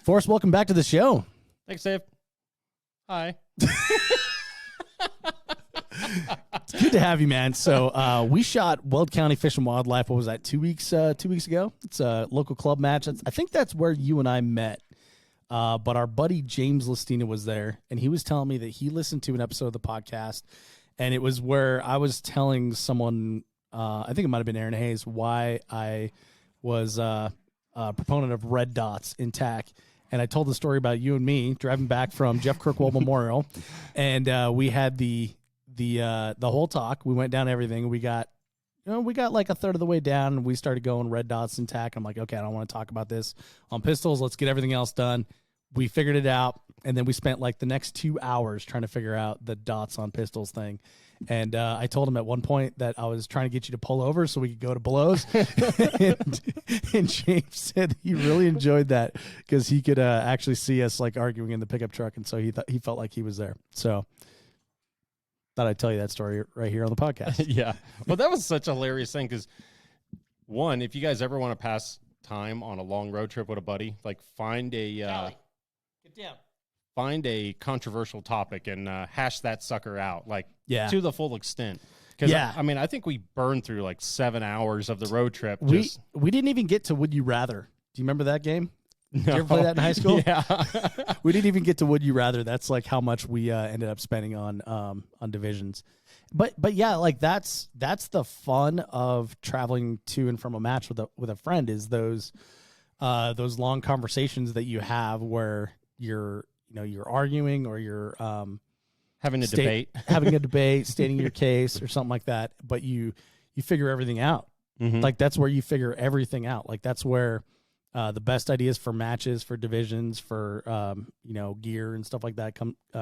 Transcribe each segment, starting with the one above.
Forrest, welcome back to the show. Thanks, Dave. Hi. It's good to have you, man. So we shot Weld County Fish and Wildlife. What was that? 2 weeks? 2 weeks ago. It's a local club match. I think that's where you and I met. But our buddy James Listina was there, and he was telling me that he listened to an episode of the podcast, and it was where I was telling someone, I think it might have been Aaron Hayes, why I was a proponent of red dots in TAC. And I told the story about you and me driving back from Jeff Kirkwall Memorial, and we had the whole talk. We went down everything. We got like a third of the way down, and we started going red dots and TAC. I'm like, okay, I don't want to talk about this on pistols. Let's get everything else done. We figured it out, and then we spent like the next 2 hours trying to figure out the dots on pistols thing. And I told him at one point that I was trying to get you to pull over so we could go to blows. and James said he really enjoyed that because he could actually see us like arguing in the pickup truck, and so he felt like he was there. So thought I'd tell you that story right here on the podcast. Yeah. Well, that was such a hilarious thing because, one, if you guys ever want to pass time on a long road trip with a buddy, like find a get down. Find a controversial topic and hash that sucker out, like to the full extent. Because I mean, I think we burned through like 7 hours of the road trip. We didn't even get to Would You Rather. Do you remember that game? Did you ever play that in high school? Yeah. We didn't even get to Would You Rather. That's like how much we ended up spending on divisions. But yeah, like that's the fun of traveling to and from a match with a friend is those long conversations that you have where you're arguing or you're having a debate, stating your case or something like that. But you figure everything out. Mm-hmm. Like that's where you figure everything out. Like that's where the best ideas for matches, for divisions, for gear and stuff like that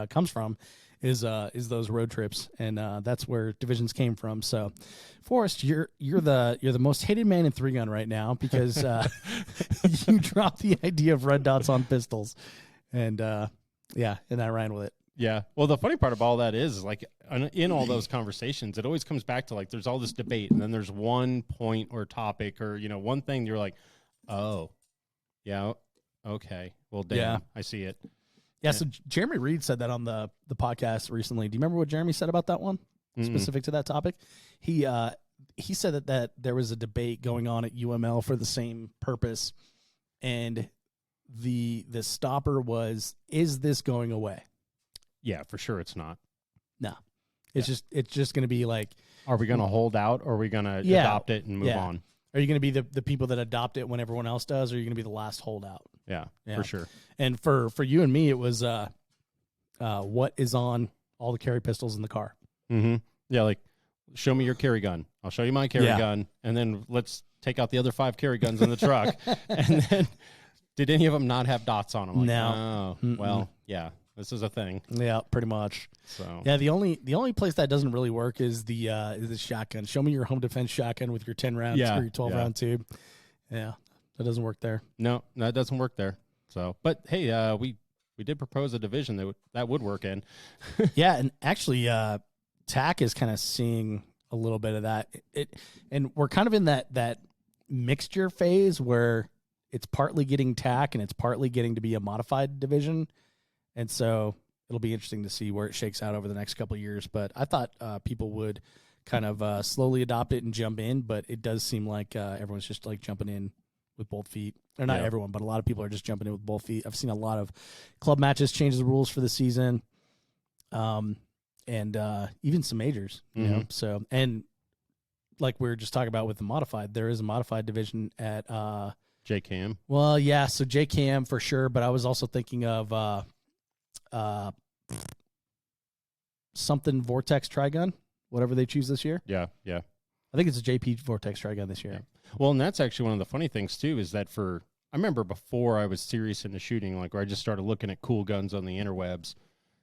comes from is those road trips, and that's where divisions came from. So, Forrest, you're the most hated man in 3-gun right now because you dropped the idea of red dots on pistols, and I ran with it. Yeah. Well, the funny part about all that is like in all those conversations, it always comes back to like there's all this debate, and then there's one point or topic or one thing you're like, oh. Yeah. Okay. Well, damn. Yeah. I see it. Yeah. So Jeremy Reed said that on the podcast recently. Do you remember what Jeremy said about that one specific to that topic? He said that there was a debate going on at UML for the same purpose, and the stopper was, is this going away? Yeah, for sure. It's not. No, it's just going to be like, are we going to hold out or are we going to adopt it and move on? Are you going to be the people that adopt it when everyone else does, or are you going to be the last holdout? Yeah, for sure. And for you and me, it was what is on all the carry pistols in the car. Mm-hmm. Yeah, like, show me your carry gun. I'll show you my carry gun, and then let's take out the other 5 carry guns in the truck. And then, did any of them not have dots on them? Like, no. Oh, well, yeah. This is a thing. Yeah, pretty much. So yeah, the only place that doesn't really work is the shotgun. Show me your home defense shotgun with your 10 round or your 12 round tube. Yeah, that doesn't work there. No, it doesn't work there. So, but hey, we did propose a division that would work in. Yeah, and actually, TAC is kind of seeing a little bit of that. And we're kind of in that mixture phase where it's partly getting TAC and it's partly getting to be a modified division. And so it'll be interesting to see where it shakes out over the next couple of years. But I thought people would kind of slowly adopt it and jump in. But it does seem like everyone's just like jumping in with both feet. Or not everyone, but a lot of people are just jumping in with both feet. I've seen a lot of club matches change the rules for the season, and even some majors. You know, so and like we were just talking about with the modified, there is a modified division at JCAM. Well, yeah, so JCAM for sure. But I was also thinking of something Vortex Trigun, whatever they choose this year. Yeah. I think it's a JP Vortex Trigun this year. Yeah. Well, and that's actually one of the funny things too, is that I remember before I was serious into shooting, like where I just started looking at cool guns on the interwebs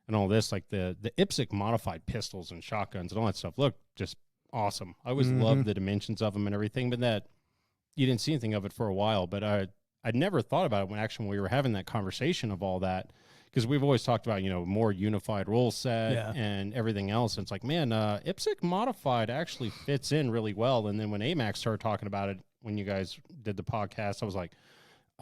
and all this, like the IPSC modified pistols and shotguns and all that stuff looked just awesome. I always loved the dimensions of them and everything, but that you didn't see anything of it for a while. But I'd never thought about it when we were having that conversation of all that. Because we've always talked about, more unified rule set and everything else. And it's like, man, IPSC modified actually fits in really well. And then when AMAX started talking about it, when you guys did the podcast, I was like,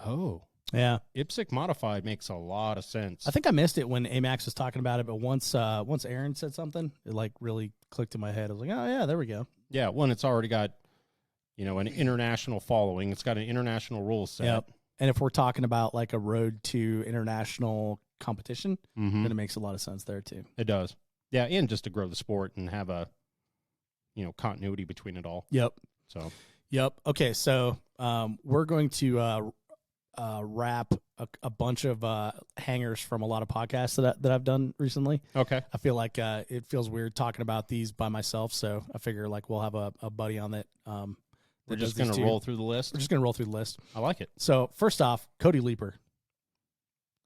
oh, Yeah. IPSC modified makes a lot of sense. I think I missed it when AMAX was talking about it, but once Aaron said something, it like really clicked in my head. I was like, oh yeah, there we go. Yeah, one, it's already got, an international following. It's got an international rule set. Yep. And if we're talking about like a road to international competition, then it makes a lot of sense there too. It does. Yeah, and just to grow the sport and have a, continuity between it all. Yep. So. Yep. Okay, so we're going to wrap a bunch of hangers from a lot of podcasts that I've done recently. Okay. I feel like it feels weird talking about these by myself, so I figure like we'll have a buddy on that. We're just going to roll through the list. We're just going to roll through the list. I like it. So first off, Cody Leeper.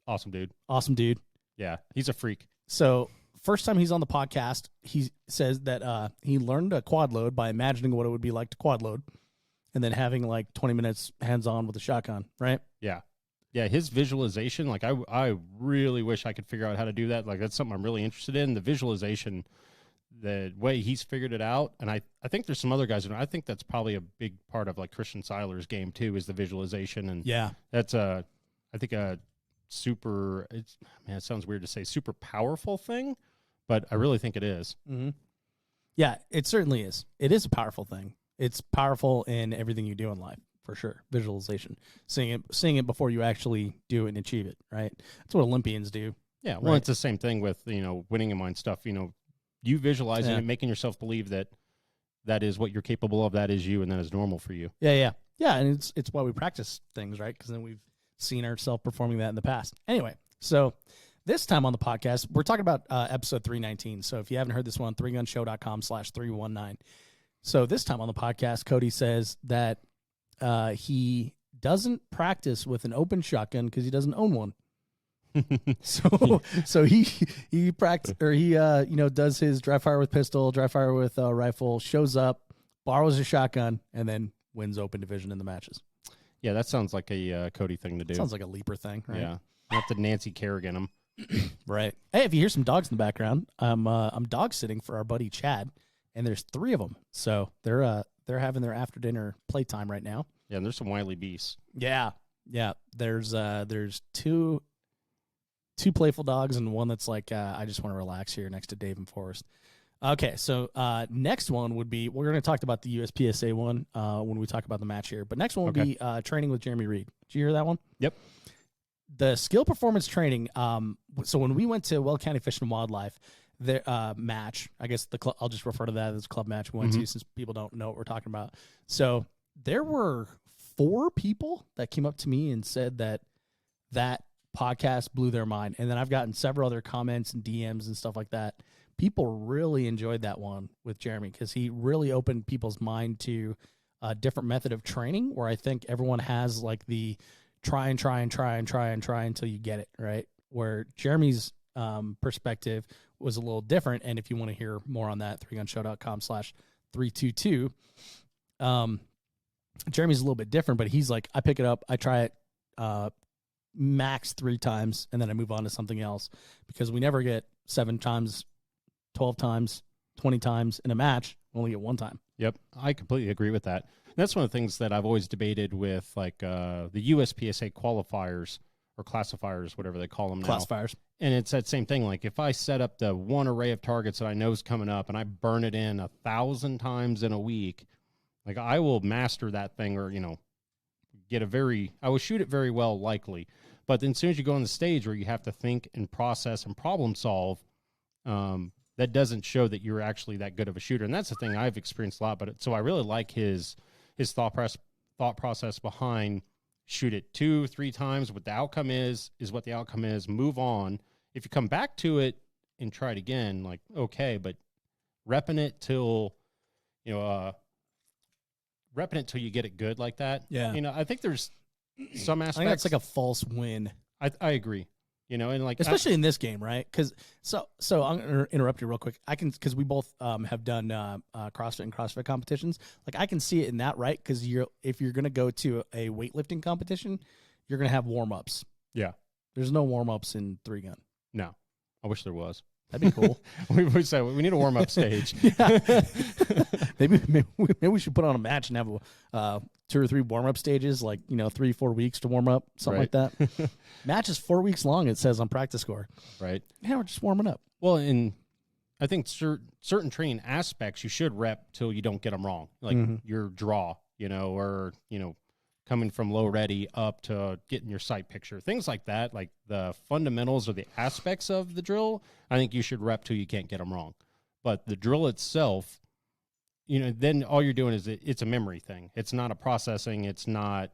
Awesome dude. Awesome dude. Yeah, he's a freak. So first time he's on the podcast, he says that he learned a quad load by imagining what it would be like to quad load and then having like 20 minutes hands-on with a shotgun, right? Yeah. Yeah, his visualization, like I really wish I could figure out how to do that. Like that's something I'm really interested in, the visualization, the way he's figured it out. And I think there's some other guys, and I think that's probably a big part of like Christian Seiler's game too, is the visualization. And yeah, that's I think a super, it sounds weird to say super powerful thing, but I really think it is. Mm-hmm. Yeah, it certainly is. It is a powerful thing. It's powerful in everything you do in life, for sure. Visualization, seeing it before you actually do it and achieve it, right? That's what Olympians do. Yeah, well, right? It's the same thing with winning in mind stuff. You visualizing it, making yourself believe that is what you're capable of, that is you, and that is normal for you. Yeah, and it's why we practice things, right? Because then we've seen ourselves performing that in the past. Anyway, so this time on the podcast, we're talking about episode 319. So if you haven't heard this one, 3gunshow.com/319. So this time on the podcast, Cody says that he doesn't practice with an open shotgun because he doesn't own one. so he practice, or he does his dry fire with pistol, dry fire with rifle, shows up, borrows a shotgun, and then wins open division in the matches. Yeah, that sounds like a Cody thing to do. Sounds like a leaper thing, right? Yeah, not the Nancy Kerrigan him. Right. Hey, if you hear some dogs in the background, I'm dog sitting for our buddy Chad, and there's 3 of them. So they're having their after dinner playtime right now. Yeah, and there's some wily beasts. Yeah. There's two playful dogs and one that's like I just want to relax here next to Dave and Forrest. Okay, so next one would be, we're going to talk about the USPSA one when we talk about the match here, but next one would be training with Jeremy Reed. Did you hear that one? Yep. The skill performance training. So when we went to Weld County Fish and Wildlife, the match, I guess I'll just refer to that as club match we went to, since people don't know what we're talking about. So there were 4 people that came up to me and said that podcast blew their mind. And then I've gotten several other comments and DMs and stuff like that. People really enjoyed that one with Jeremy because he really opened people's mind to a different method of training, where I think everyone has like the try until you get it, right? Where Jeremy's perspective was a little different. And if you want to hear more on that, 3gunshow.com/322. Jeremy's a little bit different, but he's like, I pick it up, I try it max 3 times, and then I move on to something else, because we never get 7 times, 12 times, 20 times in a match. We only get 1 time. Yep, I completely agree with that. And that's one of the things that I've always debated with like the USPSA qualifiers or classifiers, whatever they call them now. Classifiers. And it's that same thing. Like if I set up the one array of targets that I know is coming up and I burn it in 1,000 times in a week, like I will master that thing, or, I will shoot it very well, likely. But then as soon as you go on the stage where you have to think and process and problem solve, that doesn't show that you're actually that good of a shooter. And that's the thing I've experienced a lot. But so I really like his thought process behind shoot it 2-3 times. What the outcome is what the outcome is. Move on. If you come back to it and try it again, like, okay, but repping it till you get it good like that. Yeah. I think there's some aspects. I think that's like a false win. I agree. And like especially in this game, right? Because so I'm gonna interrupt you real quick. Because we both have done CrossFit and CrossFit competitions. Like I can see it in that, right? Because if you're gonna go to a weightlifting competition, you're gonna have warm ups. Yeah. There's no warm ups in 3-gun. No, I wish there was. That'd be cool. we said we need a warm up stage. maybe we should put on a match and have 2 or 3 warm-up stages, like, 3-4 weeks to warm up, something like that. Match is 4 weeks long, it says on practice score. Right. Yeah, we're just warming up. Well, and I think certain training aspects you should rep till you don't get them wrong, like your draw, or coming from low ready up to getting your sight picture, things like that, like the fundamentals or the aspects of the drill. I think you should rep till you can't get them wrong. But the drill itself, then all you're doing is it's a memory thing. It's not a processing. It's not.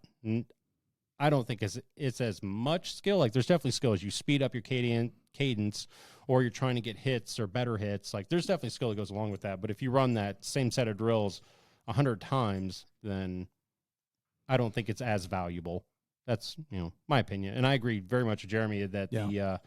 I don't think it's as much skill. Like there's definitely skill as you speed up your cadence, or you're trying to get hits or better hits. Like there's definitely skill that goes along with that. But if you run that same set of drills 100 times, then I don't think it's as valuable. That's my opinion, and I agree very much with Jeremy that the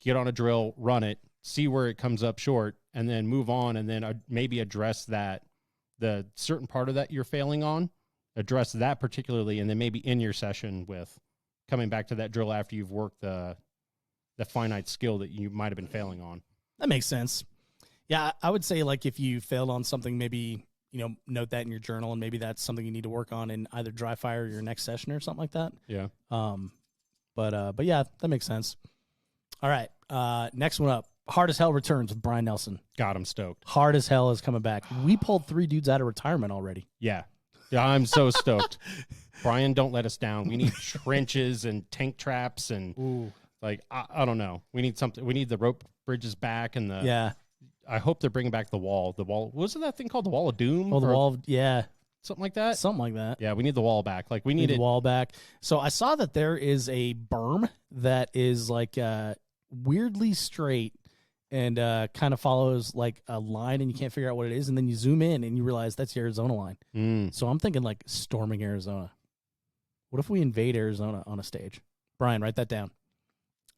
get on a drill, run it, see where it comes up short, and then move on, and then maybe address the certain part of that you're failing on, address that particularly, and then maybe in your session with coming back to that drill after you've worked the finite skill that you might have been failing on. That makes sense. Yeah, I would say like if you failed on something, maybe note that in your journal, and maybe that's something you need to work on in either dry fire or your next session or something like that. Yeah. But yeah, that makes sense. All right. Next one up. Hard as Hell returns with Brian Nelson. God, I'm stoked. Hard as Hell is coming back. We pulled 3 dudes out of retirement already. Yeah, I'm so stoked. Brian, don't let us down. We need trenches and tank traps and I don't know. We need something. We need the rope bridges back and I hope they're bringing back the wall. The wall. Wasn't that thing called the Wall of Doom? Oh, the wall. Something like that. Something like that. Yeah, we need the wall back. Like we need the wall back. So I saw that there is a berm that is like weirdly straight and kind of follows like a line, and you can't figure out what it is, and then you zoom in and you realize that's the Arizona line. So I'm thinking like storming Arizona. What if we invade Arizona on a stage? Brian, write that down.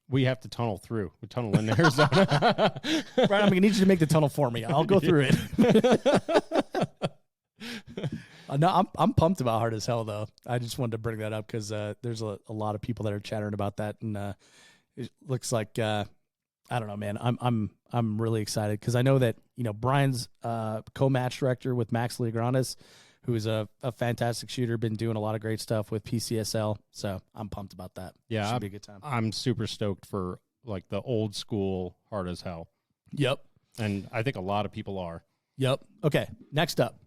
We have to tunnel through. We tunnel in Arizona. Brian, I'm gonna need you to make the tunnel for me. I'll go through it. No, I'm pumped about Hard as Hell though. I just wanted to bring that up because there's a lot of people that are chattering about that, and it looks like I don't know, man. I'm really excited because I know that Brian's co-match director with Max Leograndis, who is a fantastic shooter, been doing a lot of great stuff with PCSL. So I'm pumped about that. Yeah, should be a good time. I'm super stoked for like the old school Hard as Hell. Yep, and I think a lot of people are. Yep. Okay, next up,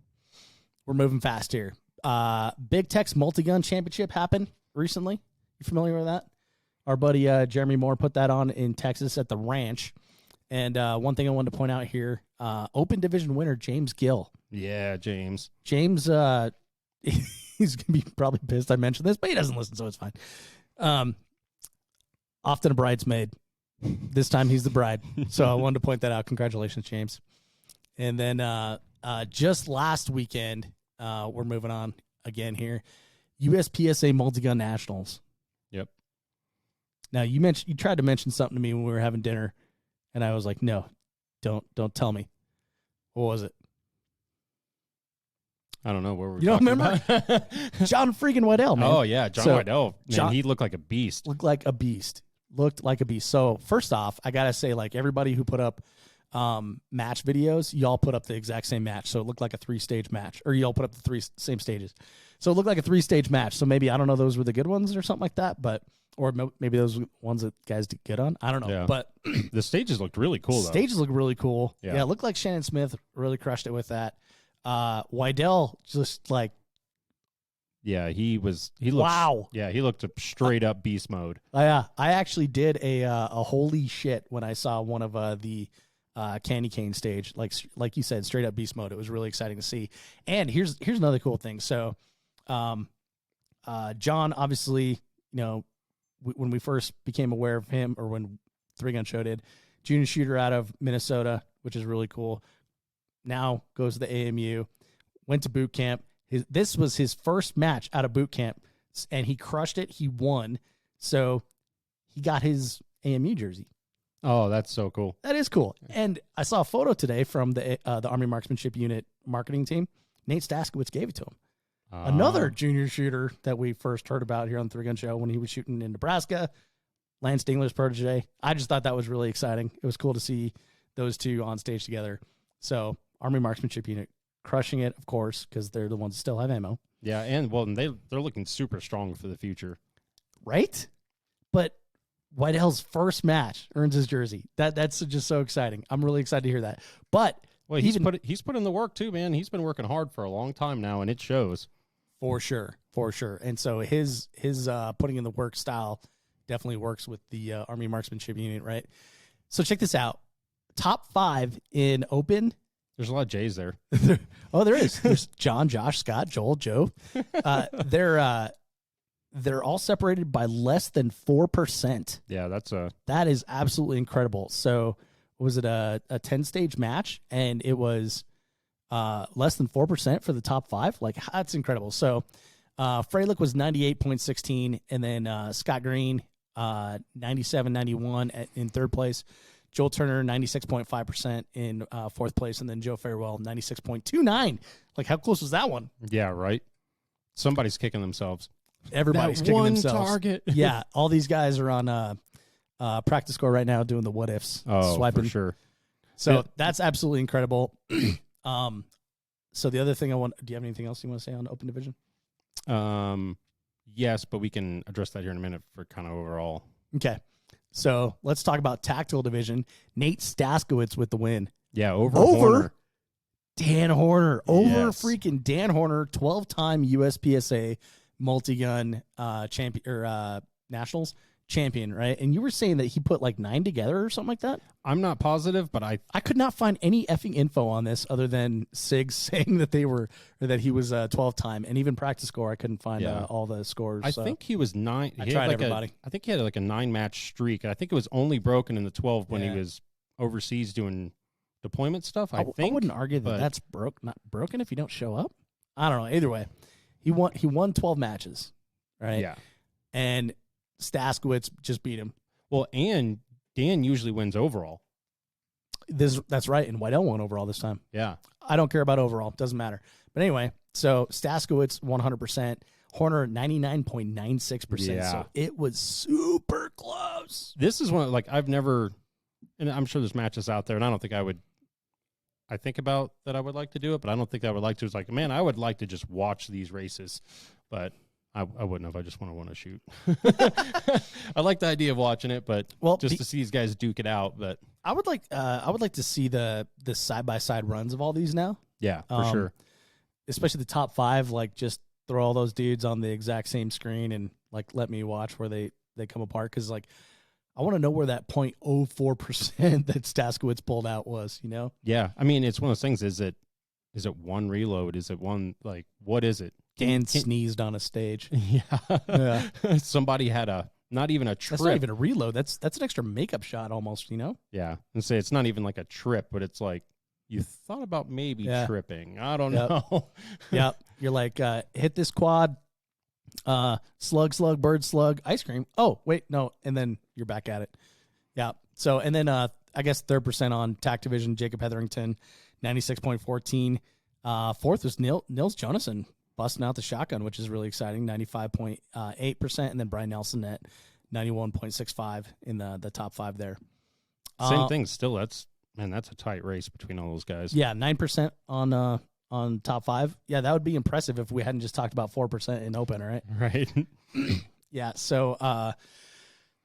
we're moving fast here. Big Tech's Multigun Championship happened recently. You familiar with that? Our buddy Jeremy Moore put that on in Texas at the ranch. And one thing I wanted to point out here, Open Division winner James Gill. Yeah, James. James, he's going to be probably pissed I mentioned this, but he doesn't listen, so it's fine. Often a bridesmaid. This time he's the bride. So I wanted to point that out. Congratulations, James. And then just last weekend, we're moving on again here, USPSA Multigun Nationals. Yep. Now, you tried to mention something to me when we were having dinner, and I was like, no, don't tell me. What was it? I don't know where we're. You don't remember? John freaking Waddell, man. Oh yeah, John Waddell. Man, he looked like a beast. Looked like a beast. So first off, I gotta say, like everybody who put up match videos, y'all put up the exact same match, so it looked like a 3-stage match, or y'all put up the 3 same stages, so it looked like a 3-stage match. So maybe I don't know, those were the good ones or something like that, but. Or maybe those ones that guys did good on. I don't know. Yeah. But the stages looked really cool, though. Stages look really cool. Yeah, it looked like Shannon Smith really crushed it with that. Waddell just like. Yeah, he looked. Wow. Yeah, he looked straight up beast mode. Yeah, I actually did a holy shit when I saw one of the candy cane stage. Like you said, straight up beast mode. It was really exciting to see. And here's another cool thing. So, John, obviously, when we first became aware of him, or when 3-Gun Show did, junior shooter out of Minnesota, which is really cool. Now goes to the AMU, went to boot camp. This was his first match out of boot camp, and he crushed it. He won, so he got his AMU jersey. Oh, that's so cool. That is cool. And I saw a photo today from the Army Marksmanship Unit marketing team. Nate Staskowitz gave it to him. Another junior shooter that we first heard about here on the 3-Gun Show when he was shooting in Nebraska, Lance Dingler's protege. I just thought that was really exciting. It was cool to see those two on stage together. So Army Marksmanship Unit crushing it, of course, because they're the ones that still have ammo. Yeah, and well, they're looking super strong for the future. Right? But Whitell's first match earns his jersey. That's just so exciting. I'm really excited to hear that. But well, he's put in the work too, man. He's been working hard for a long time now, and it shows. For sure. And so his putting in the work style definitely works with the Army Marksmanship Unit, right? So check this out. Top 5 in open. There's a lot of J's there. Oh, there is. There's John, Josh, Scott, Joel, Joe. They're all separated by less than 4%. Yeah, that is absolutely incredible. So was it a 10-stage match, and it was less than 4% for the top 5? Like, that's incredible. So Freilich was 98.16, and then Scott Green 97.91 in third place. Joel Turner 96.5% in fourth place, and then Joe Farewell 96.29. Like, how close was that one? Yeah, right. Somebody's kicking themselves. Everybody's kicking themselves. Target. Yeah, all these guys are on practice score right now doing the what ifs, swiping. For sure. So that's absolutely incredible. So the other thing do you have anything else you want to say on Open Division? Yes, but we can address that here in a minute for kind of overall. Okay. So let's talk about Tactical Division. Nate Staskowitz with the win. Yeah, over Horner. Dan Horner. Yes. Freaking Dan Horner, 12-time USPSA Multigun champion or nationals champion, right? And you were saying that he put like 9 together or something like that? I'm not positive, but I could not find any effing info on this other than Sig saying that that he was 12-time, and even practice score I couldn't find all the scores. I think he was 9. I tried everybody. I think he had like a 9-match streak. I think it was only broken in the 12 when he was overseas doing deployment stuff. I wouldn't argue that that's not broken if you don't show up. I don't know. Either way, he won 12 matches, right? Yeah, and Staskowitz just beat him. Well, and Dan usually wins overall. That's right, and Whitell won overall this time. Yeah. I don't care about overall. Doesn't matter. But anyway, so Staskowitz 100%, Horner 99.96%. Yeah. So it was super close. This is one, like, I've never, and I'm sure there's matches out there, and I don't think I think about that I would like to do it, but I don't think I would like to. It's like, man, I would like to just watch these races, but I wouldn't if I just want to shoot. I like the idea of watching it, but just to see these guys duke it out. But I would like to see the side-by-side runs of all these now. Yeah, for sure. Especially the top 5, like just throw all those dudes on the exact same screen and like let me watch where they come apart. Because like I want to know where that 0.04% that Staskowitz pulled out was, you know? Yeah. I mean, it's one of those things. Is it one reload? Is it one, like, what is it? Dan sneezed on a stage. Yeah. Somebody had not even a trip. That's not even a reload. That's an extra makeup shot almost, you know? Yeah. And say it's not even like a trip, but it's like you thought about maybe tripping. I don't know. Yep. You're like, hit this quad, slug, bird slug, ice cream. Oh, wait, no. And then you're back at it. Yeah. So, and then I guess 3rd% on TAC Division, Jacob Hetherington, 96.14. Fourth was Nils Jonassen, busting out the shotgun, which is really exciting, 95.8%, and then Brian Nelson at 91.65 in the top 5 there. Same thing. Still, that's a tight race between all those guys. Yeah, 9% on top 5. Yeah, that would be impressive if we hadn't just talked about 4% in open, right? Right. Yeah. So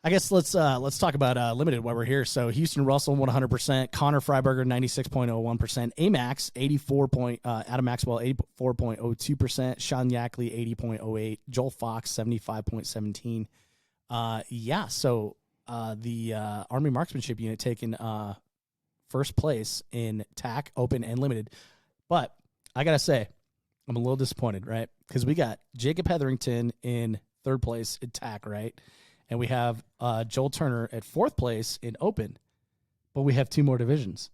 I guess let's talk about limited while we're here. So Houston Russell 100%, Connor Freiberger 96.01%, Amax 84. Adam Maxwell 84.02%, Sean Yackley 80.08, Joel Fox 75.17. Yeah. So the Army Marksmanship Unit taking first place in TAC, Open, and Limited. But I gotta say, I'm a little disappointed, right? Because we got Jacob Hetherington in 3rd place in TAC, right? And we have Joel Turner at 4th place in Open, but we have 2 more divisions.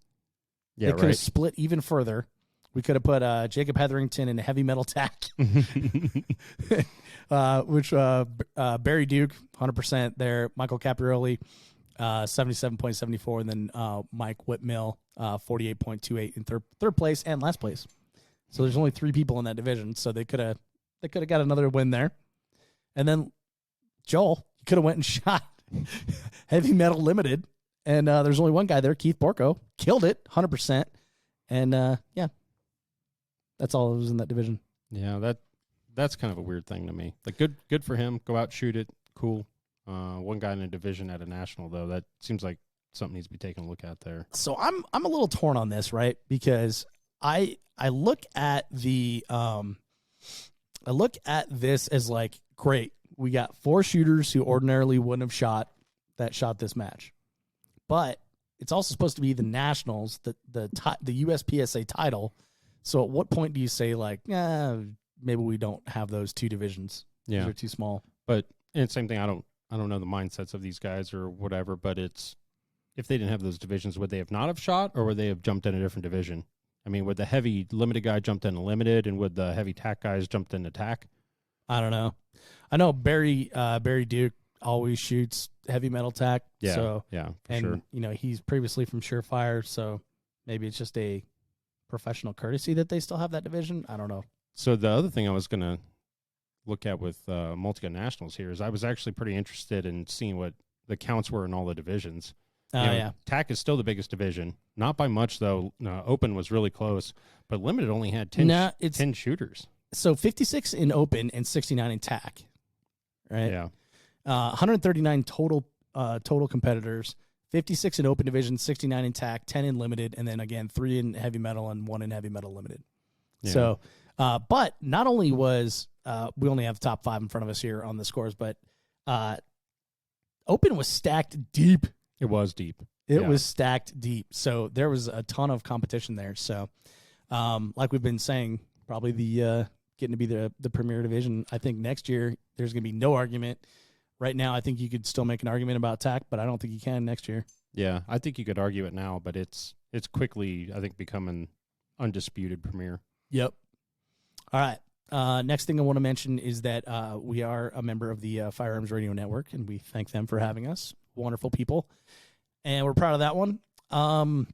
Yeah, they could have split even further. We could have put Jacob Hetherington in heavy metal TAC, which Barry Duke, 100% there. Michael Caprioli, 77.74, and then Mike Whitmill, 48.28 in third place and last place. So there's only 3 people in that division, so they could have got another win there. And then Joel could have went and shot heavy metal limited, and there's only one guy there, Keith Borko, killed it 100%, and yeah, that's all that was in that division. Yeah, that's kind of a weird thing to me. Like, good for him. Go out, shoot it. Cool. One guy in a division at a national, though, that seems like something needs to be taken a look at there. So I'm a little torn on this, right? Because I look at the I look at this as like, great, we got 4 shooters who ordinarily wouldn't have shot this match, but it's also supposed to be the nationals, the USPSA title. So at what point do you say like, maybe we don't have those 2 divisions? Yeah, they're too small. But and same thing. I don't know the mindsets of these guys or whatever. But it's, if they didn't have those divisions, would they have not have shot, or would they have jumped in a different division? I mean, would the heavy limited guy jumped into limited, and would the heavy tack guys jumped into tack? I don't know. I know Barry Duke always shoots heavy metal tack. Yeah, so, for sure. You know, he's previously from Surefire, so maybe it's just a professional courtesy that they still have that division. I don't know. So the other thing I was going to look at with Multigun Nationals here is I was actually pretty interested in seeing what the counts were in all the divisions. Yeah. TAC is still the biggest division. Not by much, though. Open was really close, but Limited only had 10 shooters. So 56 in Open and 69 in TAC, right? Yeah. 139 total competitors, 56 in Open division, 69 in TAC, 10 in Limited, and then again 3 in heavy metal and 1 in heavy metal limited. Yeah. So, but not only was we only have the top 5 in front of us here on the scores, but Open was stacked deep. It was deep. It was stacked deep. So there was a ton of competition there. So, like we've been saying, probably the getting to be the premier division. I think next year there's going to be no argument. Right now, I think you could still make an argument about TAC, but I don't think you can next year. Yeah, I think you could argue it now, but it's quickly, I think, becoming undisputed premier. Yep. All right. Next thing I want to mention is that we are a member of the Firearms Radio Network, and we thank them for having us. Wonderful people, and we're proud of that one. And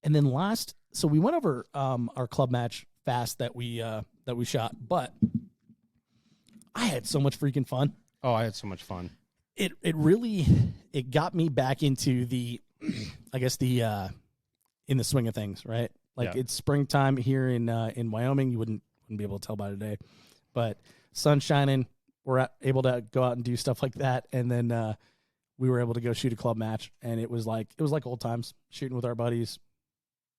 then so we went over our club match fast that we shot, but I had so much freaking fun. Oh, I had so much fun. It really got me back into the, I guess in the swing of things, right? Like It's springtime here in Wyoming. You wouldn't be able to tell by today, but sun's shining. We're able to go out and do stuff like that, and then we were able to go shoot a club match, and it was like old times, shooting with our buddies.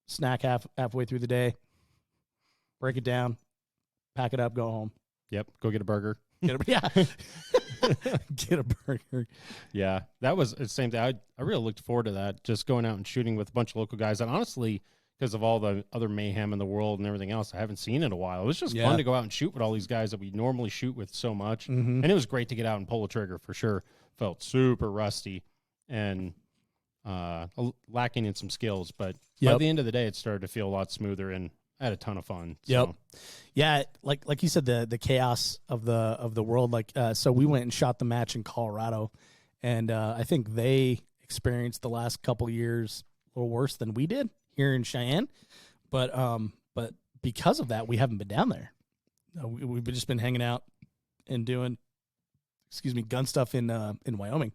Snack halfway through the day, break it down, pack it up, go home. Yep, go get a burger. Get a burger. Yeah, that was the same thing. I really looked forward to that, just going out and shooting with a bunch of local guys. And honestly, because of all the other mayhem in the world and everything else, I haven't seen in a while. It was just fun to go out and shoot with all these guys that we normally shoot with so much. Mm-hmm. And it was great to get out and pull a trigger for sure. Felt super rusty and lacking in some skills. But by the end of the day, it started to feel a lot smoother, and I had a ton of fun. Yep. Yeah, like you said, the chaos of the world. So we went and shot the match in Colorado, and I think they experienced the last couple years a little worse than we did here in Cheyenne, but because of that, we haven't been down there. We've just been hanging out and doing, gun stuff in Wyoming.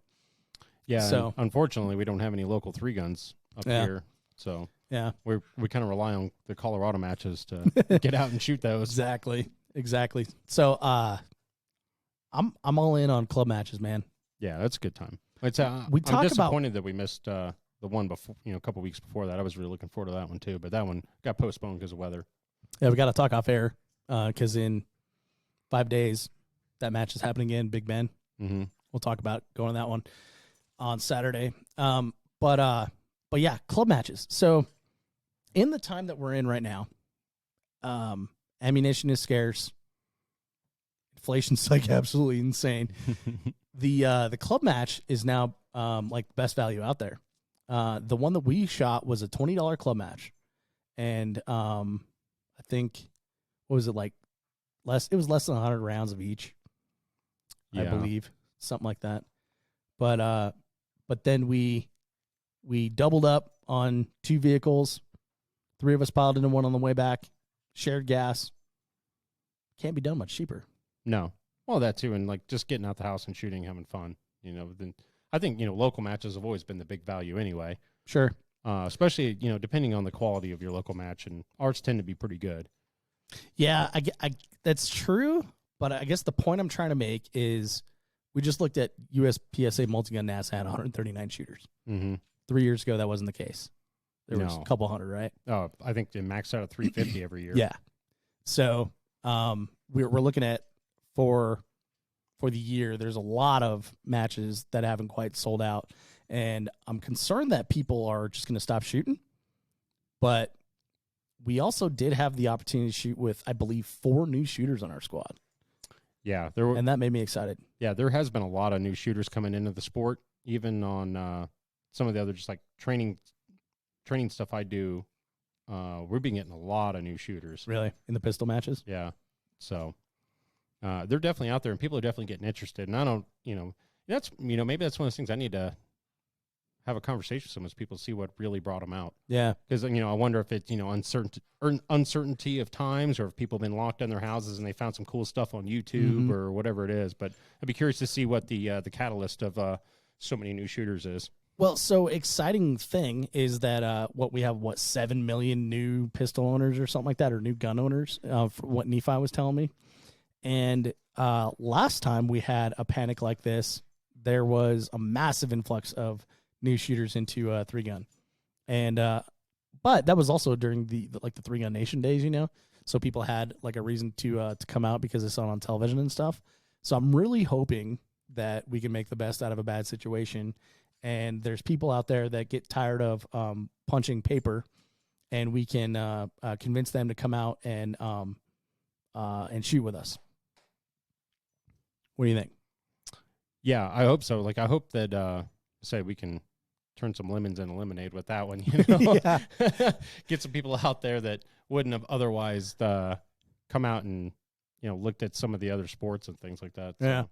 Yeah. So unfortunately, we don't have any local 3 guns up here. So yeah, we kind of rely on the Colorado matches to get out and shoot those. Exactly. So I'm all in on club matches, man. Yeah, that's a good time. I'm disappointed that we missed the one before, a couple weeks before that. I was really looking forward to that one too, but that one got postponed because of weather. Yeah, we got to talk off air because in 5 days that match is happening again, Big Ben. Mm-hmm. We'll talk about going to that one on Saturday. But yeah, club matches. So in the time that we're in right now, ammunition is scarce. Inflation's like absolutely insane. The club match is now like best value out there. The one that we shot was a $20 club match, and I think what was it like? It was less than 100 rounds of each. I believe something like that. But then we doubled up on 2 vehicles. 3 of us piled into one on the way back. Shared gas. Can't be done much cheaper. No. Well, that too, and like just getting out the house and shooting, having fun. Then I think local matches have always been the big value anyway. Sure. Especially depending on the quality of your local match, and ours tend to be pretty good. Yeah, that's true. But I guess the point I'm trying to make is we just looked at USPSA Multigun NASA had 139 shooters. Mm-hmm. 3 years ago, that wasn't the case. There was a couple hundred, right? Oh, I think they maxed out at 350 every year. Yeah. So we're looking at for the year, there's a lot of matches that haven't quite sold out. And I'm concerned that people are just going to stop shooting. But we also did have the opportunity to shoot with, I believe, 4 new shooters on our squad. Yeah. And that made me excited. Yeah, there has been a lot of new shooters coming into the sport, even on some of the other just like training stuff I do. We've been getting a lot of new shooters. Really? In the pistol matches? Yeah. So they're definitely out there, and people are definitely getting interested. And I don't, that's, maybe that's one of those things I need to have a conversation with some of those people, see what really brought them out. Yeah. Because, I wonder if it's, uncertainty of times, or if people have been locked in their houses and they found some cool stuff on YouTube or whatever it is. But I'd be curious to see what the catalyst of so many new shooters is. Well, so exciting thing is that we have 7 million new pistol owners or something like that, or new gun owners, for what Nephi was telling me. And last time we had a panic like this, there was a massive influx of new shooters into 3-gun, and but that was also during the 3-gun Nation days, so people had like a reason to come out because they saw it on television and stuff. So I'm really hoping that we can make the best out of a bad situation. And there's people out there that get tired of punching paper, and we can convince them to come out and shoot with us. What do you think? Yeah, I hope so. Like, I hope that we can turn some lemons into lemonade with that one. Get some people out there that wouldn't have otherwise come out and looked at some of the other sports and things like that. So. Yeah.